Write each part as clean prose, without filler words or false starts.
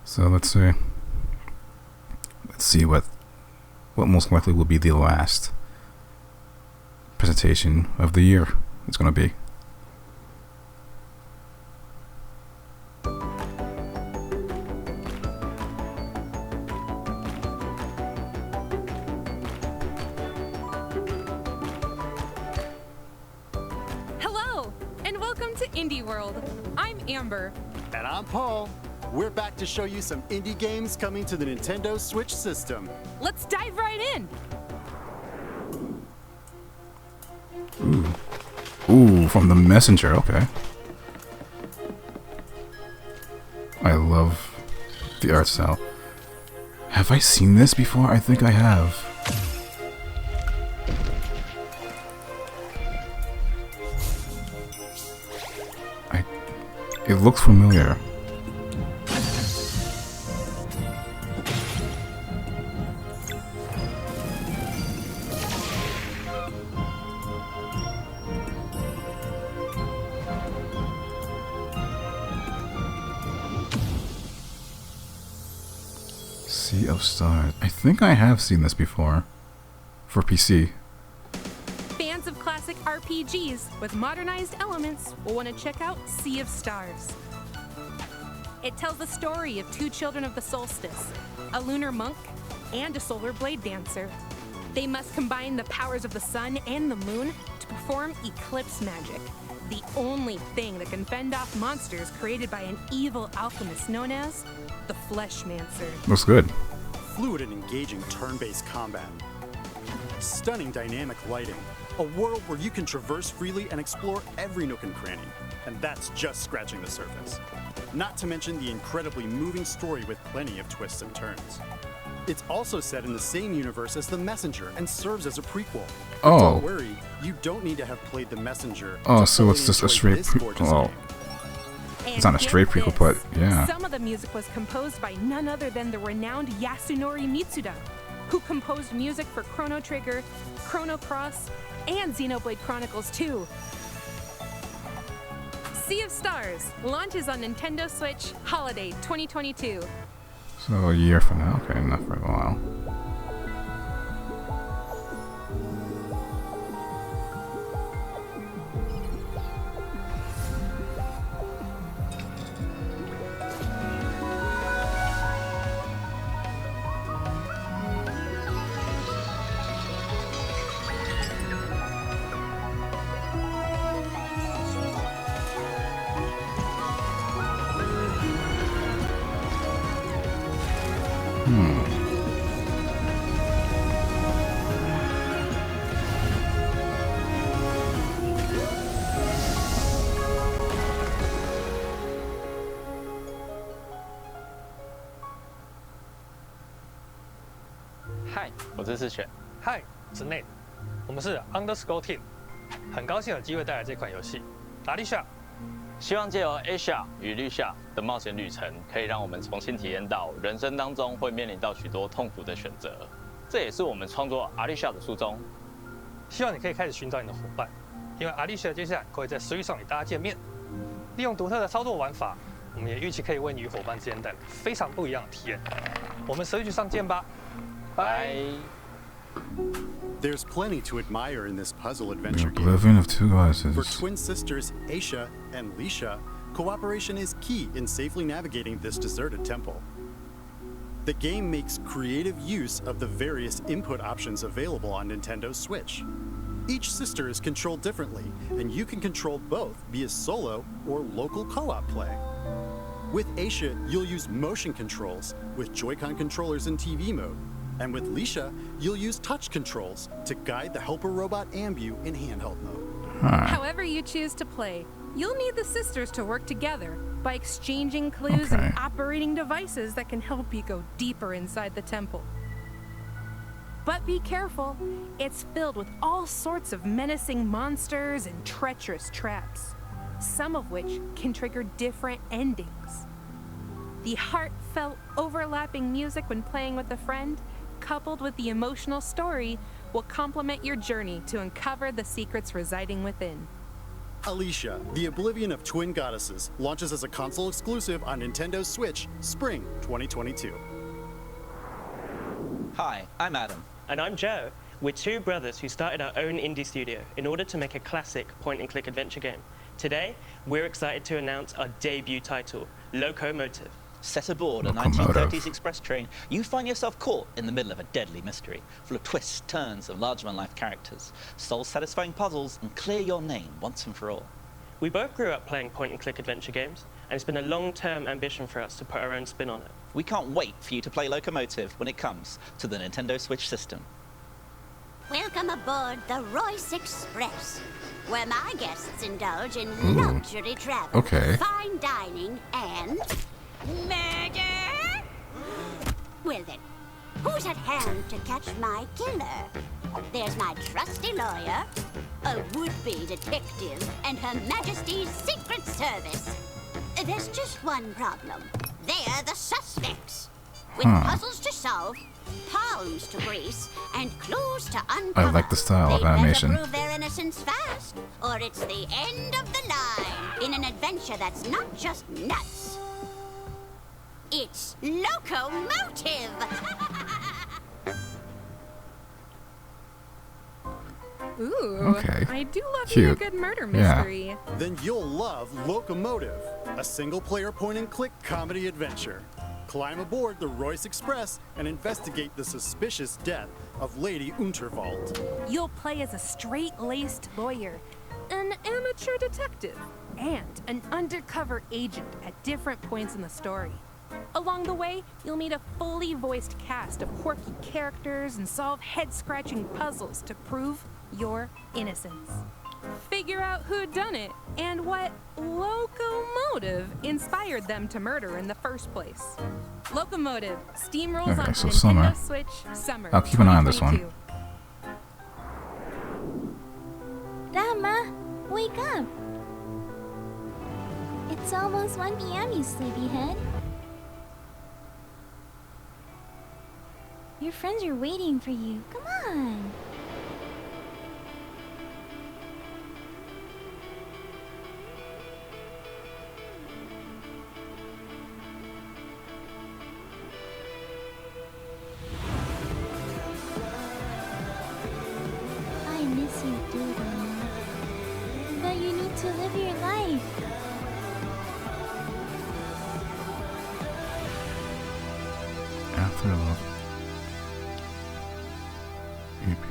So let's see. Let's see what most likely will be the last presentation of the year. It's going to be. Hello, and welcome to IndieWorld. I'm Amber. And I'm Paul. We're back to show you some indie games coming to the Nintendo Switch system. Let's dive right in. Ooh, from the Messenger, okay. I love the art style. Have I seen this before? I think I have. It looks familiar. Sea of Stars. I think I have seen this before. For PC. Fans of classic RPGs with modernized elements will want to check out Sea of Stars. It tells the story of two children of the solstice, a lunar monk and a solar blade dancer. They must combine the powers of the sun and the moon to perform eclipse magic, the only thing that can fend off monsters created by an evil alchemist known as the Fleshmancer. Looks good. Fluid and engaging turn-based combat. Stunning dynamic lighting. A world where you can traverse freely and explore every nook and cranny. And that's just scratching the surface. Not to mention the incredibly moving story with plenty of twists and turns. It's also set in the same universe as The Messenger and serves as a prequel. But Oh. don't worry, you don't need to have played The Messenger. Oh, to so it's fully just a enjoy straight this gorgeous oh. game. And It's not a straight get prequel, but this, yeah. Some of the music was composed by none other than the renowned Yasunori Mitsuda, who composed music for Chrono Trigger, Chrono Cross, and Xenoblade Chronicles 2. Sea of Stars launches on Nintendo Switch Holiday 2022. So a year from now. Okay, not for a while. Hi，我是世璇。嗨，我是 Nate，我们是 Underscore Team，很高兴有机会带来这款游戏。达利夏，希望借由 Asia 与绿夏的冒险旅程，可以让我们重新体验到人生当中会面临到许多痛苦的选择。这也是我们创作阿丽夏的初衷。希望你可以开始寻找你的伙伴，因为阿丽夏接下来会在Switch上与大家见面。利用独特的操作玩法，我们也预期可以为你与伙伴之间带来非常不一样的体验。我们Switch上见吧，拜。There's plenty to admire in this puzzle The adventure game. Oblivion of Two For Glasses. twin sisters Aisha and Lisha, cooperation is key in safely navigating this deserted temple. The game makes creative use of the various input options available on Nintendo Switch. Each sister is controlled differently, and you can control both via solo or local co-op play. With Aisha, you'll use motion controls with Joy-Con controllers in TV mode. And with Lisha, you'll use touch controls to guide the helper robot Ambu in handheld mode. However you choose to play, you'll need the sisters to work together by exchanging clues Okay. and operating devices that can help you go deeper inside the temple. But be careful, it's filled with all sorts of menacing monsters and treacherous traps, some of which can trigger different endings. The heartfelt, overlapping music when playing with a friend, coupled with the emotional story, will complement your journey to uncover the secrets residing within. Alicia, the Oblivion of Twin Goddesses, launches as a console exclusive on Nintendo Switch, Spring 2022. Hi, I'm Adam. And I'm Joe. We're two brothers who started our own indie studio in order to make a classic point-and-click adventure game. Today, we're excited to announce our debut title, Locomotive. Set aboard a Locomotive. 1930s express train, you find yourself caught in the middle of a deadly mystery, full of twists, turns, and larger-than-life characters. Soul-satisfying puzzles, and clear your name once and for all. We both grew up playing point-and-click adventure games, and it's been a long-term ambition for us to put our own spin on it. We can't wait for you to play Locomotive when it comes to the Nintendo Switch system. Welcome aboard the Royce Express, where my guests indulge in luxury travel, Okay. fine dining, and murder. Well then, who's at hand to catch my killer? There's my trusty lawyer, a would-be detective, and Her Majesty's Secret Service. There's just one problem. They're the suspects. With puzzles to solve, palms to grease, and clues to uncover. I like the style of They'd better animation. prove their innocence fast, or it's the end of the line in an adventure that's not just nuts. It's Locomotive! Ooh, Okay. I do love me a Cute. good murder Yeah. mystery. Then you'll love Locomotive, a single-player point-and-click comedy adventure. Climb aboard the Royce Express and investigate the suspicious death of Lady Unterwald. You'll play as a straight-laced lawyer, an amateur detective, and an undercover agent at different points in the story. Along the way, you'll meet a fully voiced cast of quirky characters and solve head-scratching puzzles to prove your innocence. Figure out who done it and what locomotive inspired them to murder in the first place. Locomotive steamrolls Okay, onto so Nintendo summer. Switch summer. I'll keep an eye on this one. 2022. Rama, wake up! It's almost 1 p.m., you sleepyhead. Your friends are waiting for you. Come on! I miss you too, Rama. But you need to live your life. Afterlove. EP.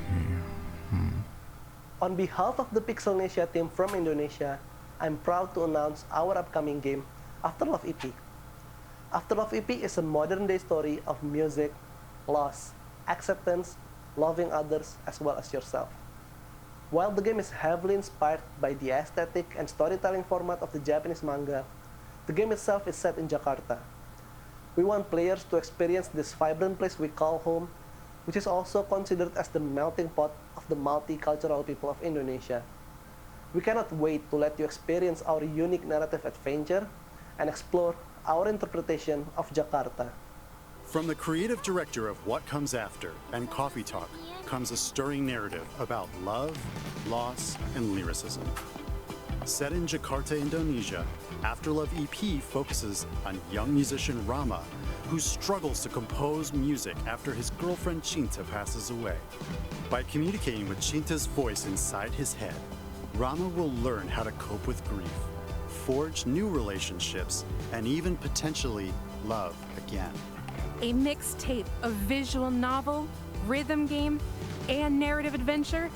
On behalf of the Pixelnesia team from Indonesia, I'm proud to announce our upcoming game, Afterlove EP. Afterlove EP is a modern-day story of music, loss, acceptance, loving others as well as yourself. While the game is heavily inspired by the aesthetic and storytelling format of the Japanese manga, the game itself is set in Jakarta. We want players to experience this vibrant place we call home, which is also considered as the melting pot of the multicultural people of Indonesia. We cannot wait to let you experience our unique narrative adventure and explore our interpretation of Jakarta. From the creative director of What Comes After and Coffee Talk comes a stirring narrative about love, loss, and lyricism. Set in Jakarta, Indonesia, Afterlove EP focuses on young musician Rama, who struggles to compose music after his girlfriend Cinta passes away. By communicating with Cinta's voice inside his head, Rama will learn how to cope with grief, forge new relationships, and even potentially love again. A mixtape of visual novel, rhythm game, and narrative adventure,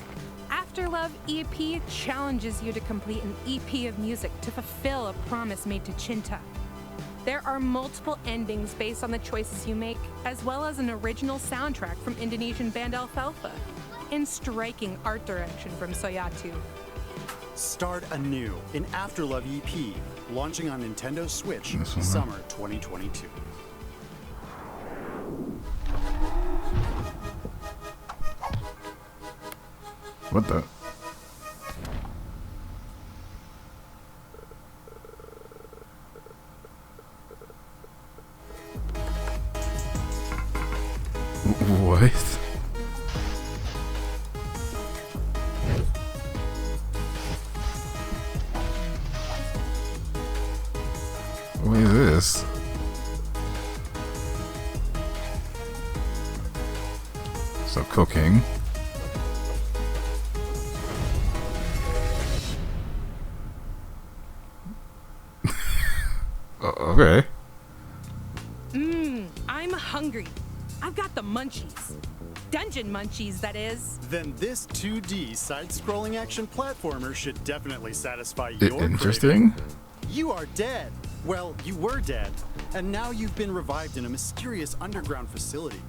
Afterlove EP challenges you to complete an EP of music to fulfill a promise made to Cinta. There are multiple endings based on the choices you make, as well as an original soundtrack from Indonesian band Alfalfa, and striking art direction from Soyatu. Start anew in Afterlove EP, launching on Nintendo Switch This one, huh? summer 2022. What the? What? So cooking. Okay. I'm hungry. I've got the munchies. Dungeon munchies, that is. Then this 2D side-scrolling action platformer should definitely satisfy your Interesting. craving. You are dead. Well, you were dead, and now you've been revived in a mysterious underground facility.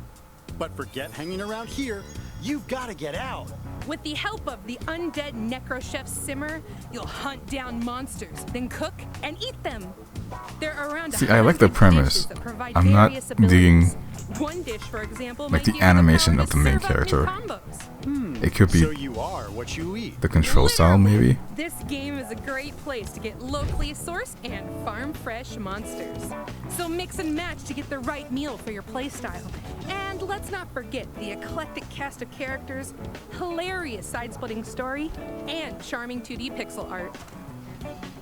But forget hanging around here. You've got to get out. With the help of the undead necrochef Simmer, you'll hunt down monsters, then cook and eat them. There are around See, I like the 100 premise. dishes that provide I'm not various digging abilities. One dish, for example, like might the give you animation power of to the main serve up new character. combos. It could be So you are what you eat. the control style, maybe. This game is a great place to get locally sourced and farm-fresh monsters. So mix and match to get the right meal for your playstyle. And let's not forget the eclectic cast of characters, hilarious side-splitting story, and charming 2D pixel art.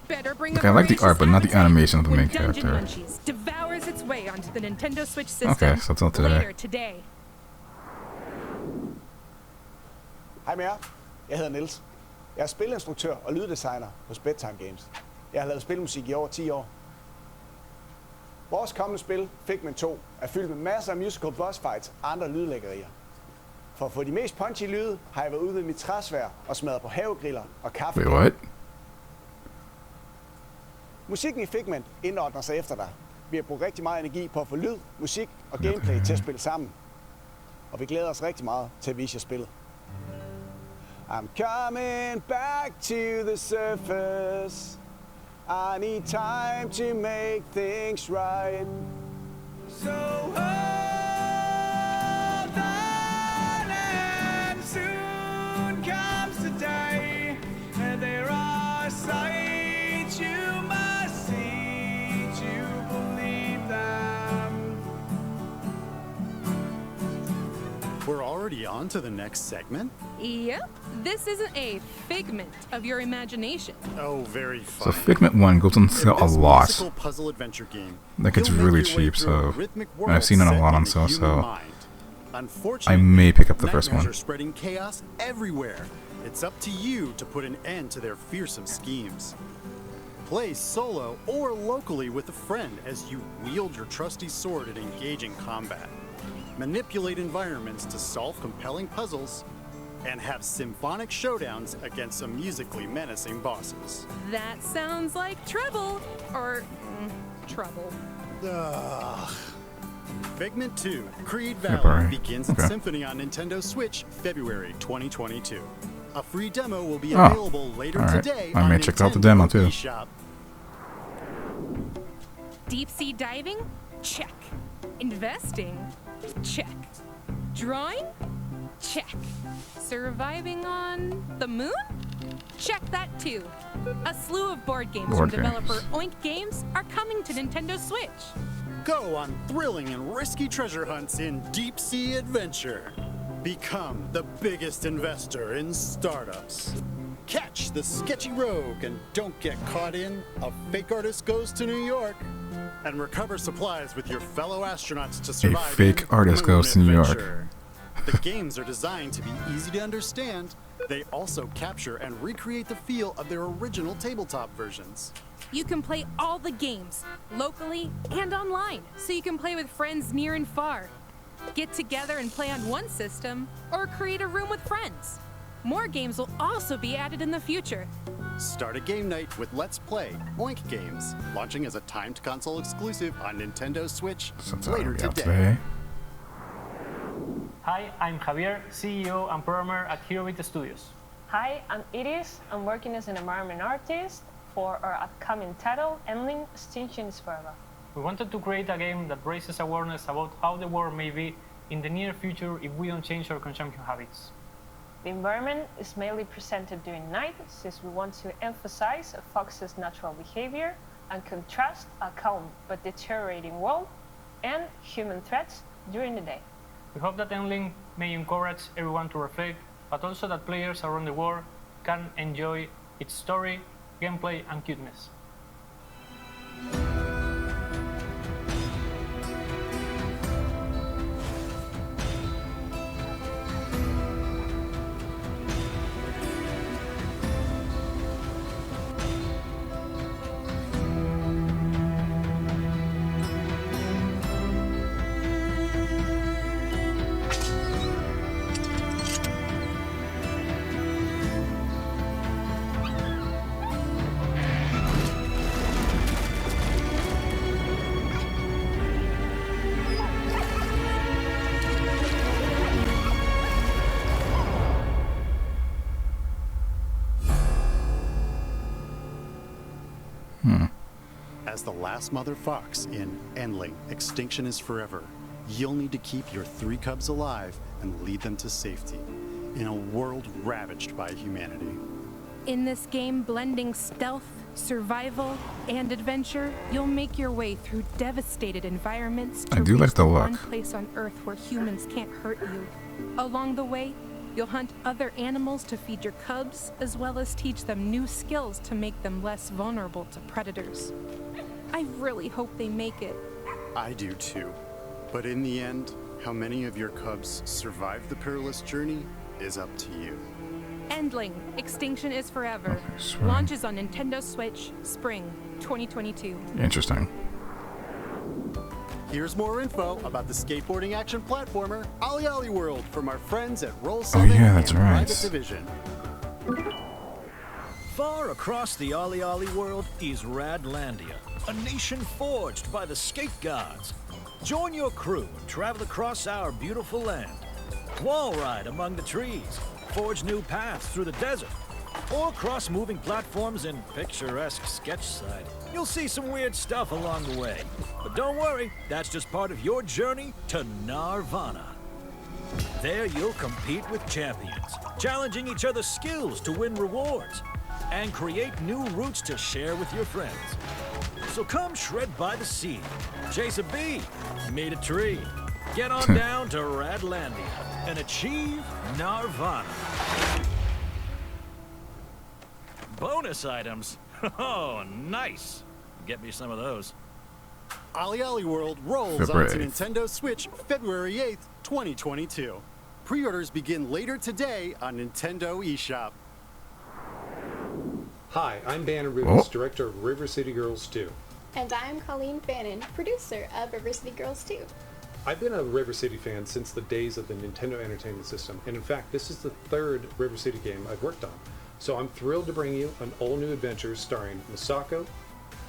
Better bring Okay, I like the art, but not the animation of the when main Dungeon character. Munchies devours its way onto the Nintendo Switch system Okay, so it's not today. later today. Hej med jer. Jeg hedder Niels. Jeg er spilinstruktør og lyddesigner hos Bedtime Games. Jeg har lavet spilmusik i over 10 år. Vores kommende spil, Figment 2, er fyldt med masser af musical boss fights og andre lydlæggerier. For at få de mest punchy lyde, har jeg været ude ved mit træsvær og smadret på havegriller og kaffe. Wait, what? Musikken i Figment indordner sig efter dig. Vi har brugt rigtig meget energi på at få lyd, musik og gameplay til at spille sammen. Og vi glæder os rigtig meget til at vise jer spillet. I'm coming back to the surface. I need time to make things right. So hold on and soon comes the day. And there are sights you must see to believe them. We're already on to the next segment? Yep, this isn't a figment of your imagination. Oh, very fun. So Figment 1 goes on sale a In this lot. musical puzzle adventure game, Like it's you'll make really your way cheap, through a so rhythmic and I've seen it a world lot on set sale, in the human so mind. I Unfortunately, may pick up the first nightmares one. are spreading chaos everywhere. It's up to you to put an end to their fearsome schemes. Play solo or locally with a friend as you wield your trusty sword in engaging combat. Manipulate environments to solve compelling puzzles, and have symphonic showdowns against some musically menacing bosses. That sounds like trouble. Or trouble. Ugh. Figment 2, Creed Yep, Valley alright. begins Okay. its symphony on Nintendo Switch February 2022. A free demo will be Oh, available later alright. today I on may check out the Nintendo demo, too. eShop. Deep sea diving? Check. Investing? Check. Drawing? Check. Surviving on the moon? Check that too. A slew of board games Board from developer games. Oink Games are coming to Nintendo Switch. Go on thrilling and risky treasure hunts in deep sea adventure. Become the biggest investor in startups. Catch the sketchy rogue and don't get caught in A Fake Artist Goes to New York. And recover supplies with your fellow astronauts to survive. Fake in Artist Moon Goes to New York. Adventure. The games are designed to be easy to understand. They also capture and recreate the feel of their original tabletop versions. You can play all the games, locally and online, so you can play with friends near and far. Get together and play on one system, or create a room with friends. More games will also be added in the future. Start a game night with Let's Play Oink Games, launching as a timed console exclusive on Nintendo Switch So it's later already out today. today. Hi, I'm Javier, CEO and programmer at HeroBit Studios. Hi, I'm Iris. I'm working as an environment artist for our upcoming title, Endling Extinction is Forever. We wanted to create a game that raises awareness about how the world may be in the near future if we don't change our consumption habits. The environment is mainly presented during night, since we want to emphasize a fox's natural behavior and contrast a calm but deteriorating world and human threats during the day. We hope that Endling may encourage everyone to reflect, but also that players around the world can enjoy its story, gameplay, and cuteness. as the last mother fox in Endling, Extinction is Forever, you'll need to keep your 3 cubs alive and lead them to safety in a world ravaged by humanity. In this game blending stealth, survival, and adventure, you'll make your way through devastated environments to I do reach like the one look. place on Earth where humans can't hurt you. Along the way, you'll hunt other animals to feed your cubs, as well as teach them new skills to make them less vulnerable to predators. I really hope they make it. I do too. But in the end, how many of your cubs survive the perilous journey is up to you. Endling, Extinction is Forever. Sure. Launches on Nintendo Switch, spring 2022. Interesting. Here's more info about the skateboarding action platformer IndieWorld from our friends at Roll Oh 7 yeah, that's and right. Private Division. Far across the Ollie world is Radlandia, a nation forged by the skate gods. Join your crew and travel across our beautiful land. Wall ride among the trees, forge new paths through the desert, or cross moving platforms in picturesque Sketchside. You'll see some weird stuff along the way. But don't worry, that's just part of your journey to Nirvana. There you'll compete with champions, challenging each other's skills to win rewards, and create new routes to share with your friends. So come shred by the sea, chase a bee, meet a tree, get on down to Radlandia and achieve Nirvana. Bonus items? Oh, nice. Get me some of those. IndieWorld rolls February onto 8th. Nintendo Switch February 8th, 2022. Pre-orders begin later today on Nintendo eShop. Hi, I'm Bannon Rubens, Oh. director of River City Girls 2. And I'm Colleen Fannin, producer of River City Girls 2. I've been a River City fan since the days of the Nintendo Entertainment System, and in fact, this is the 3rd River City game I've worked on. So I'm thrilled to bring you an all-new adventure starring Misako,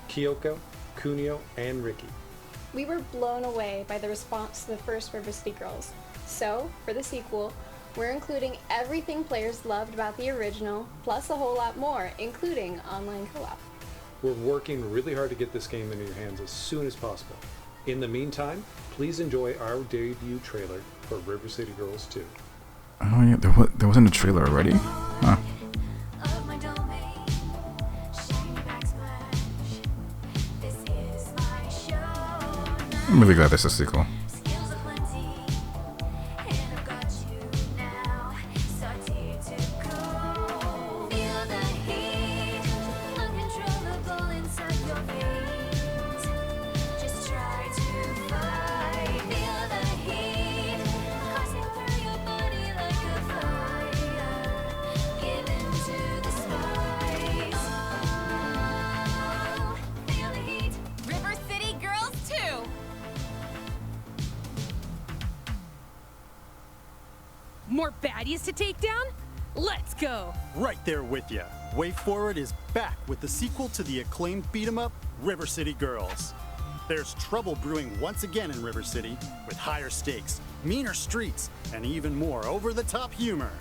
Kyoko, Kunio, and Ricky. We were blown away by the response to the first River City Girls. So, for the sequel, we're including everything players loved about the original, plus a whole lot more, including online co-op. We're working really hard to get this game into your hands as soon as possible. In the meantime, please enjoy our debut trailer for River City Girls 2. Oh yeah, there wasn't a trailer already? Huh. I'm really glad this is a sequel. River City Girls 2! More baddies to take down? Let's go! Right there with ya. Way Forward is back with the sequel to the acclaimed beat-em-up, River City Girls. There's trouble brewing once again in River City, with higher stakes, meaner streets, and even more over-the-top humor.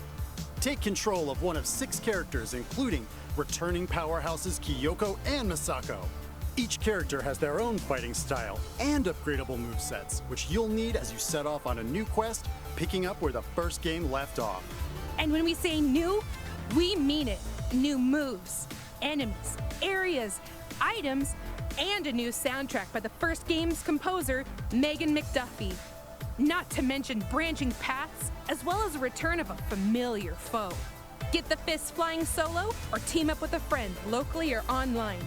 Take control of one of 6 characters, including returning powerhouses Kyoko and Misako. Each character has their own fighting style and upgradable movesets, which you'll need as you set off on a new quest, picking up where the first game left off. And when we say new, we mean it. New moves, enemies, areas, items, and a new soundtrack by the first game's composer, Megan McDuffie. Not to mention branching paths, as well as a return of a familiar foe. Get the fists flying solo, or team up with a friend, locally or online.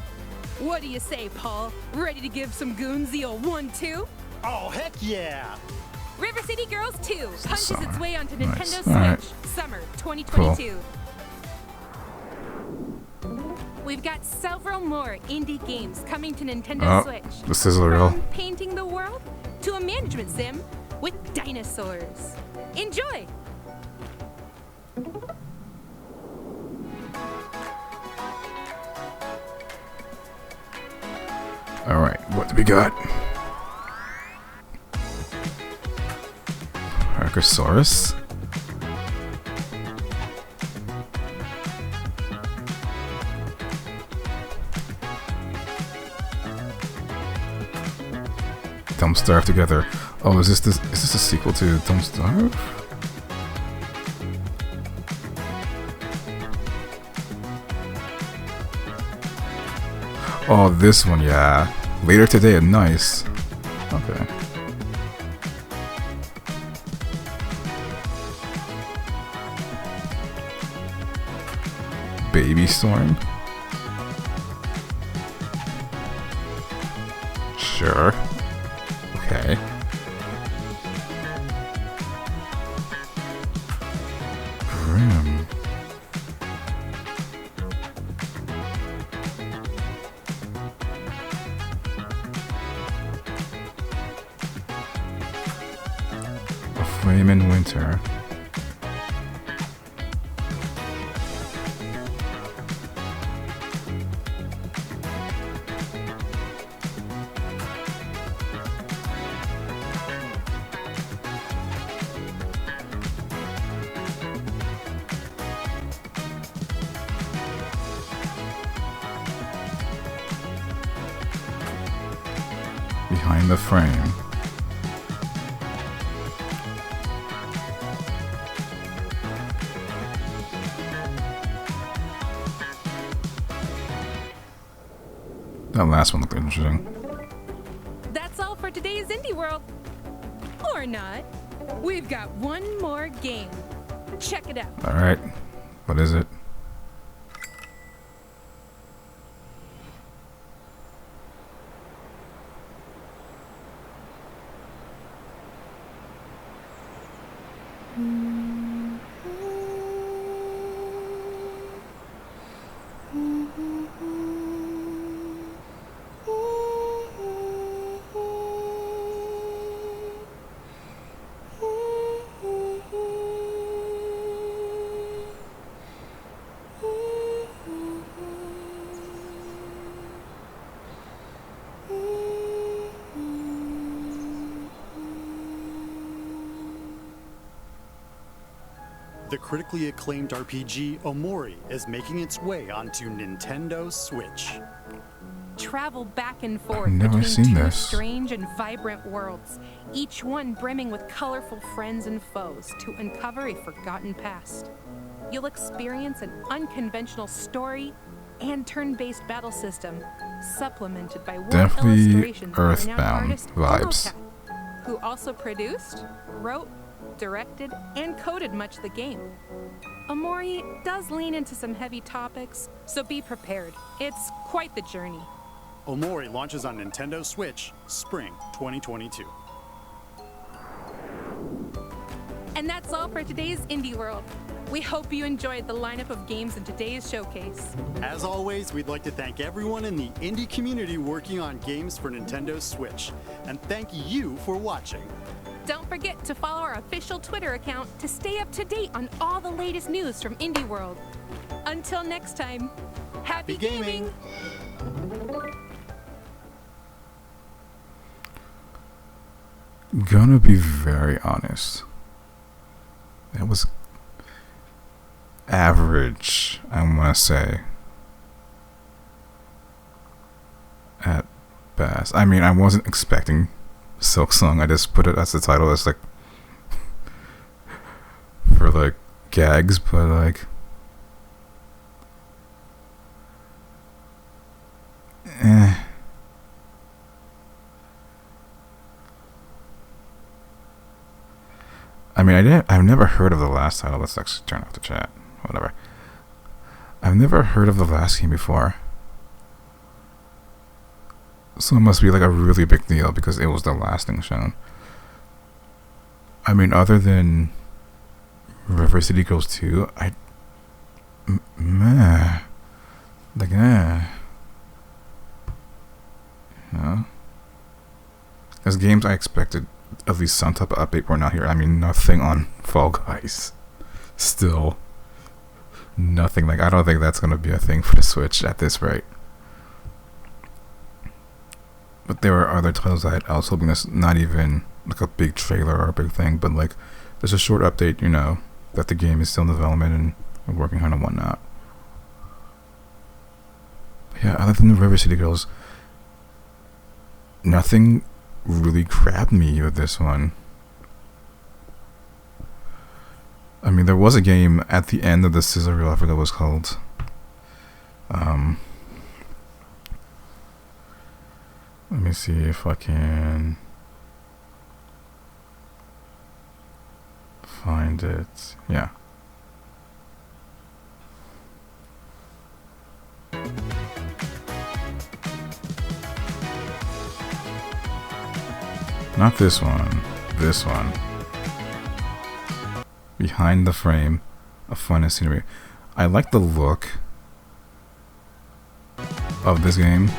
What do you say, Paul? Ready to give some goons the old 1-2? Oh, heck yeah! River City Girls 2 punches Summer. its way onto Nice. Nintendo Switch, Alright. summer 2022. We've got several more indie games coming to Nintendo Oh, Switch. the sizzle reel. From painting the world to a management sim with dinosaurs. Enjoy! Alright, what do we got? Archosaurus? Don't Starve together. Oh, is this a sequel to Don't Starve? Oh, this one, yeah. Later today at Nice. Okay. Baby Storm? Sure. Okay. Grim. A Flame in Winter. Behind the Frame. That last one looked interesting. That's all for today's Indie World. Or not. We've got one more game. Check it out. Alright. What is it? The critically acclaimed RPG Omori is making its way onto Nintendo Switch. Travel back and forth I've never between seen two this. strange and vibrant worlds, each one brimming with colorful friends and foes to uncover a forgotten past. You'll experience an unconventional story and turn-based battle system, supplemented by word Definitely illustrations by renowned Earthbound artist vibes. Onoka, who also produced, wrote, directed, and coded much of the game. Omori does lean into some heavy topics, so be prepared. It's quite the journey. Omori launches on Nintendo Switch spring 2022. And that's all for today's Indie World. We hope you enjoyed the lineup of games in today's showcase. As always, we'd like to thank everyone in the indie community working on games for Nintendo Switch. And thank you for watching. Don't forget to follow our official Twitter account to stay up to date on all the latest news from Indie World. Until next time, happy gaming! Gonna be very honest. That was average, I want to say. At best. I mean, I wasn't expecting Silk Song. I just put it as the title as like for like gags, but like I mean, I've never heard of the last title. Let's actually turn off the chat. Whatever. I've never heard of the last game before. So it must be like a really big deal because it was the last thing shown. I mean, other than River City Girls 2, you know? There's games I expected at least some type of update were not here. I mean, nothing on Fall Guys. Still. Nothing. Like, I don't think that's going to be a thing for the Switch at this rate. But there were other titles that I was hoping that's not even like a big trailer or a big thing, but like there's a short update, you know, that the game is still in development and we're working hard and whatnot. But yeah, other than the River City Girls, nothing really grabbed me with this one. I mean, there was a game at the end of the scissor reel, I forgot what it was called. Let me see if I can find it. Yeah. Not this one. This one. Behind the frame of fun and scenery. I like the look of this game.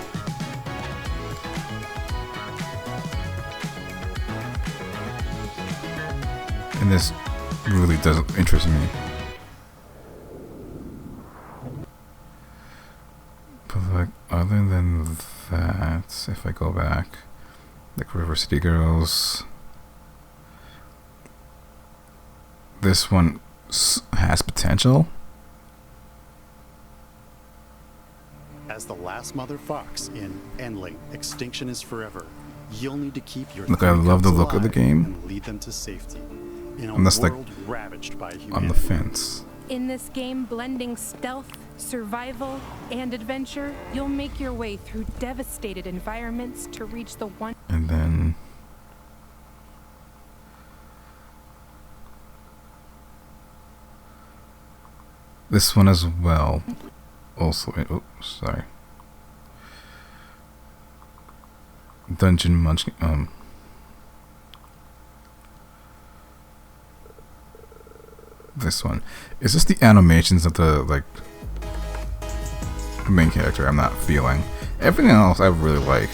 And this really does interest me. But like, other than that, if I go back, like River City Girls, this one has potential. As the last mother fox in Endling, Extinction is Forever, you'll need to keep your Look, I love the look of the game. and lead them to safety in a Unless, like, world ravaged by humanity. on the fence. In this game, blending stealth, survival, and adventure, you'll make your way through devastated environments to reach the one. And then this one as well. Also, oops, sorry. Dungeon Munchkin. This one. Is this the animations of the like main character I'm not feeling? Everything else I really like.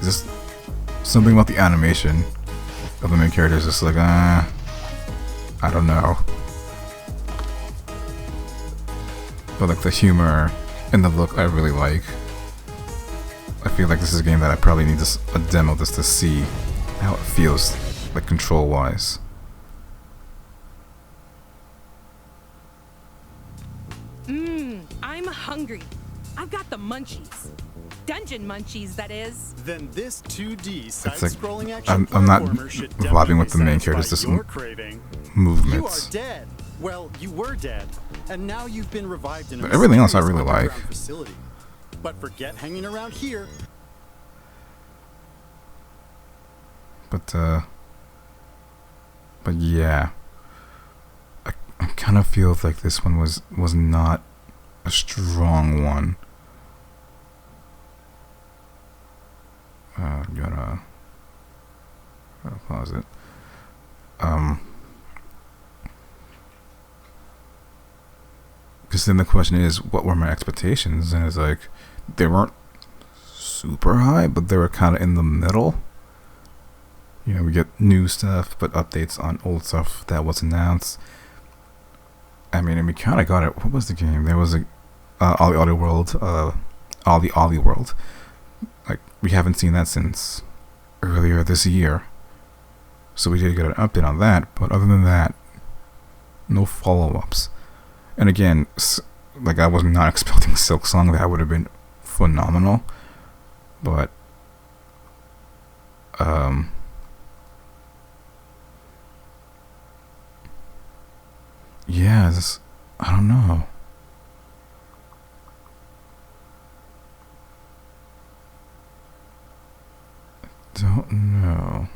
Is just something about the animation of the main character is just like I don't know. But like the humor and the look I really like. I feel like this is a game that I probably need a demo just to see how it feels, like control wise. I'm hungry. I've got the munchies. Dungeon munchies, that is. Then this 2D It's like side-scrolling action I'm not platformer should vibing with the main definitely character's just satisfy your craving. movements. You are dead. Well, you were dead, and now you've been revived in a But everything else I mysterious really like. underground facility. But forget hanging around here. But yeah, I kind of feel like this one was not a strong one. Gotta pause it. Because then the question is, what were my expectations? And it's like, they weren't super high, but they were kind of in the middle. You know, we get new stuff, but updates on old stuff that was announced. I mean, and we kind of got it. What was the game? There was a Ollie World, Ollie World. Like, we haven't seen that since earlier this year. So we did get an update on that, but other than that, no follow-ups. And again, like, I was not expecting Silk Song. That would have been phenomenal. But, yeah, I don't know. Don't know.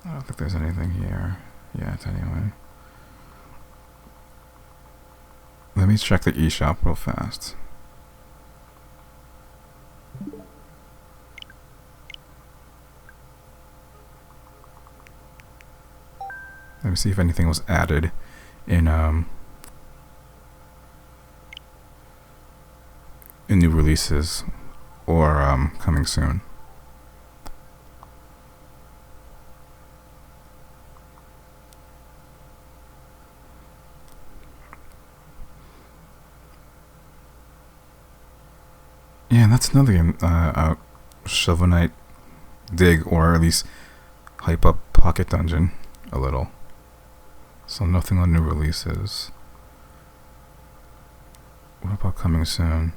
I don't think there's anything here yet, anyway. Let me check the eShop real fast. Let me see if anything was added in new releases or coming soon. Yeah, and that's another game. Shovel Knight Dig, or at least hype up Pocket Dungeon a little. So nothing on new releases. What about coming soon?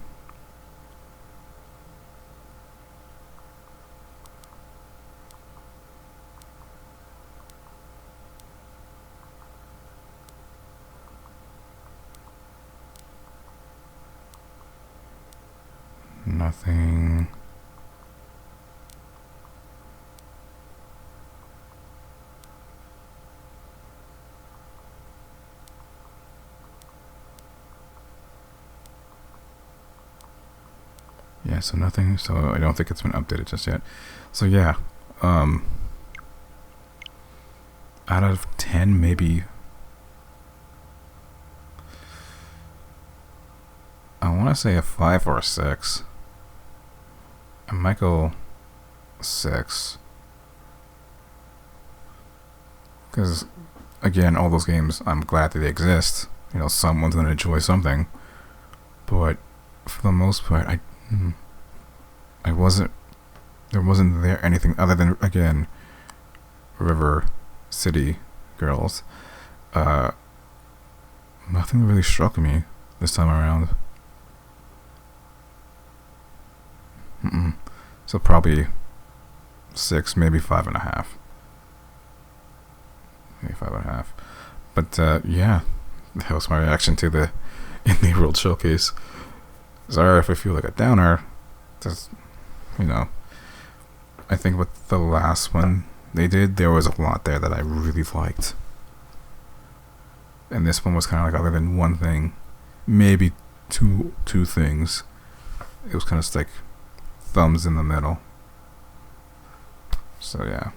Nothing. Yeah, so nothing. So I don't think it's been updated just yet. So yeah, out of 10, maybe I want to say a 5 or a 6. I might go 6. Because, again, all those games, I'm glad that they exist. You know, someone's going to enjoy something. But, for the most part, there wasn't there anything other than, again, River City Girls. Nothing really struck me this time around. So probably 6, maybe 5.5. Maybe 5.5. But yeah, that was my reaction to the IndieWorld showcase. Sorry if I feel like a downer. Just, you know, I think with the last one they did, there was a lot there that I really liked. And this one was kind of like, other than one thing, maybe two things, it was kind of like thumbs in the middle. So yeah.